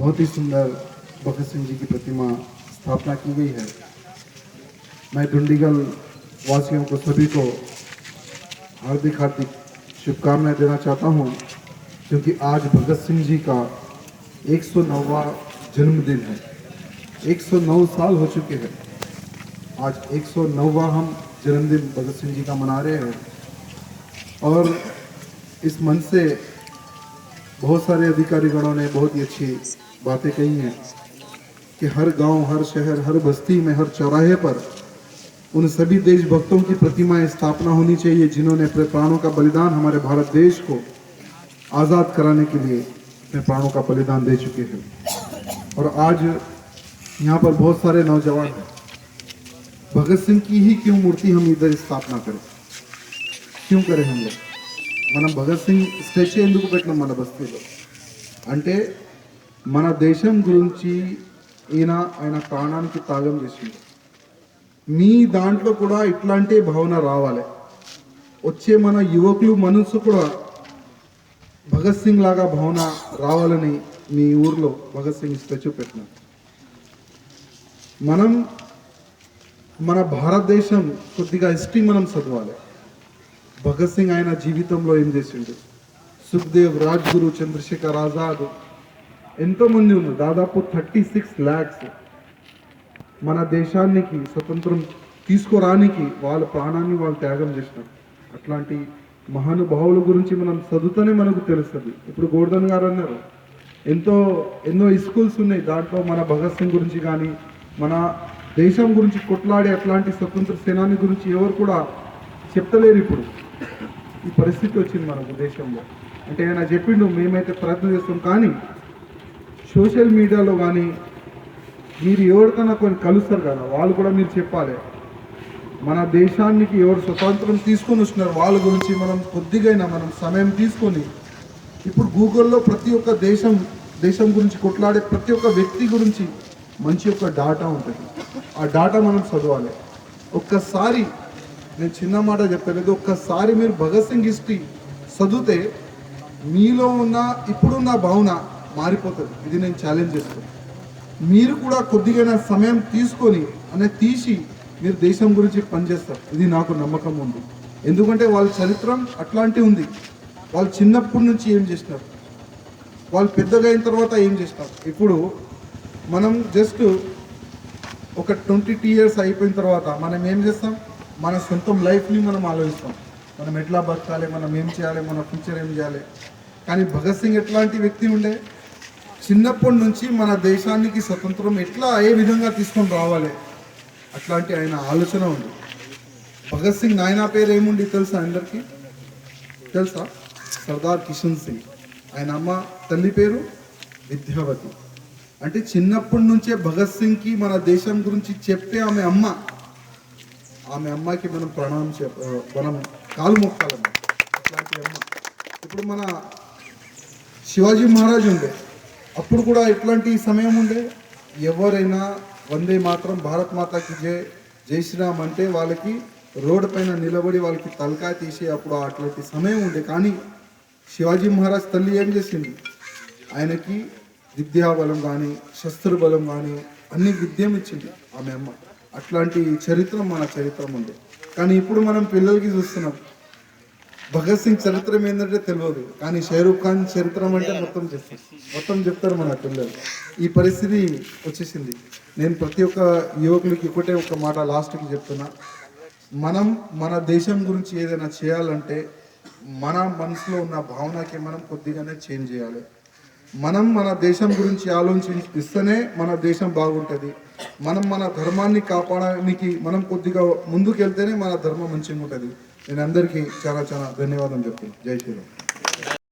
बहुत ही सुंदर भगत सिंह जी की प्रतिमा स्थापना की गई है। मैं डुंडीगल वासियों को सभी को हार्दिक हार्दिक शुभकामनाएं देना चाहता हूं, क्योंकि आज भगत सिंह जी का 109वां जन्मदिन है। 109 साल हो चुके हैं। आज 109वां हम जन्मदिन भगत सिंह जी का मना रहे हैं और इस मंच से बहुत सारे अधिकारीगणों ने बहुत ही अच्छी बातें कही हैं कि हर गांव, हर शहर, हर बस्ती में, हर चौराहे पर उन सभी देशभक्तों की प्रतिमाएं स्थापना होनी चाहिए जिन्होंने अपने प्राणों का बलिदान हमारे भारत देश को आज़ाद कराने के लिए अपने प्राणों का बलिदान दे चुके हैं। और आज यहाँ पर बहुत सारे नौजवान हैं। भगत सिंह की ही क्यों मूर्ति हम इधर स्थापना करें? क्यों करें हम लोग? మనం భగత్ సింగ్ స్టాచ్యూ ఎందుకు పెట్టినాం మన బస్తీలో అంటే మన దేశం గురించి ఆయన ప్రాణానికి త్యాగం చేసింది. మీ దాంట్లో కూడా ఇట్లాంటి భావన రావాలి. వచ్చే మన యువకులు మనసు కూడా భగత్ సింగ్ లాగా భావన రావాలని మీ ఊర్లో భగత్ సింగ్ స్టాచ్యూ పెట్టినాం. మనం మన భారతదేశం కొద్దిగా హిస్టరీ మనం చదవాలి. భగత్ సింగ్ ఆయన జీవితంలో ఏం చేసిండు, సుఖ్దేవ్, రాజ్గురు, చంద్రశేఖర్ ఆజాద్, ఎంతోమంది ఉన్నారు. దాదాపు 36 lakhs మన దేశానికి స్వతంత్రం తీసుకురానికి వాళ్ళ ప్రాణాన్ని వాళ్ళు త్యాగం చేసినారు. అట్లాంటి మహానుభావుల గురించి మనం చదువుతూనే మనకు తెలుస్తుంది. ఇప్పుడు గోవర్ధన్ గారు అన్నారు, ఎన్నో స్కూల్స్ ఉన్నాయి, దాంట్లో మన భగత్ సింగ్ గురించి కానీ మన దేశం గురించి కొట్లాడే అట్లాంటి స్వతంత్ర సేనాని గురించి ఎవరు కూడా చెప్తలేరు. ఇప్పుడు ఈ పరిస్థితి వచ్చింది మనకు దేశంలో. అంటే ఆయన చెప్పిండు, మేమైతే ప్రయత్నం చేస్తాం, కానీ సోషల్ మీడియాలో కానీ మీరు ఎవరికైనా కొన్ని కలుస్తారు కదా, వాళ్ళు కూడా మీరు చెప్పాలి మన దేశానికి ఎవరు స్వతంత్రం తీసుకొని వస్తున్నారు వాళ్ళ గురించి మనం కొద్దిగైనా మనం సమయం తీసుకొని. ఇప్పుడు గూగుల్లో ప్రతి ఒక్క దేశం గురించి కొట్లాడే ప్రతి ఒక్క వ్యక్తి గురించి మంచి ఒక డాటా ఉంటుంది. ఆ డాటా మనం చదవాలి. ఒక్కసారి నేను చిన్న మాట చెప్పలేదు, ఒక్కసారి మీరు భగత్ సింగ్ హిస్టరీ చదివితే మీలో ఉన్న ఇప్పుడున్న భావన మారిపోతుంది. ఇది నేను ఛాలెంజ్ చేస్తాను. మీరు కూడా కొద్దిగా సమయం తీసుకొని తీసి మీరు దేశం గురించి పనిచేస్తారు. ఇది నాకు నమ్మకం ఉంది. ఎందుకంటే వాళ్ళ చరిత్ర అట్లాంటి ఉంది. వాళ్ళు చిన్నప్పటి నుంచి ఏం చేసినారు, వాళ్ళు పెద్దగా అయిన తర్వాత ఏం చేసినారు. ఇప్పుడు మనం జస్ట్ ఒక 20 years అయిపోయిన తర్వాత మనం ఏం చేస్తాం, మన సొంతం లైఫ్ని మనం ఆలోచిస్తాం. మనం ఎట్లా బతకాలి, మనం ఏం చేయాలి, మన ఫ్యూచర్ ఏం చేయాలి. కానీ భగత్ సింగ్ ఎట్లాంటి వ్యక్తి ఉండే, చిన్నప్పటి నుంచి మన దేశానికి స్వతంత్రం ఎట్లా ఏ విధంగా తీసుకొని రావాలి అట్లాంటి ఆయన ఆలోచన ఉంది. భగత్ సింగ్ నాయన పేరు ఏముండి తెలుసా? అందరికీ తెలుసా? సర్దార్ కిషన్ సింగ్. ఆయన అమ్మ తల్లి పేరు విద్యావతి. అంటే చిన్నప్పటి నుంచే భగత్ సింగ్కి మన దేశం గురించి చెప్పే ఆమె అమ్మకి మనం మనం కాలు మొక్కాలమ్మ. అట్లాంటి అమ్మ. ఇప్పుడు మన శివాజీ మహారాజ్ ఉండే, అప్పుడు కూడా ఎట్లాంటి సమయం ఉండే, ఎవరైనా వందే మాత్రం, భారత్ మాతాకి జై శ్రీరామ్ అంటే వాళ్ళకి రోడ్డు పైన నిలబడి వాళ్ళకి తలకాయ తీసి అప్పుడు అట్లాంటి సమయం ఉండే. కానీ శివాజీ మహారాజ్ తల్లి ఏం చేసింది, ఆయనకి విద్యాబలం కానీ శస్త్ర బలం కానీ అన్ని విద్యం ఇచ్చింది ఆమె అమ్మ. అట్లాంటి చరిత్ర మన చరిత్ర ఉంది. కానీ ఇప్పుడు మనం పిల్లలకి చూస్తున్నాం, భగత్ సింగ్ చరిత్ర ఏంటంటే తెలియదు, కానీ షారూఖ్ ఖాన్ చరిత్ర అంటే మొత్తం చెప్తారు మన పిల్లలు. ఈ పరిస్థితి వచ్చేసింది. నేను ప్రతి ఒక్క యువకులకి ఒకటే ఒక మాట లాస్ట్కి చెప్తున్నా, మనం మన దేశం గురించి ఏదైనా చేయాలంటే మన మనసులో ఉన్న భావనకి మనం కొద్దిగానే చేంజ్ చేయాలి. మనం మన దేశం గురించి ఆలోచిస్తేనే మన దేశం బాగుంటుంది. మనం మన ధర్మాన్ని కాపాడడానికి మనం కొద్దిగా ముందుకు వెళ్తేనే మన ధర్మం మంచిగా ఉంటుంది. నేను అందరికీ చాలా ధన్యవాదం చెప్తున్నాను. జై శ్రీరామ్.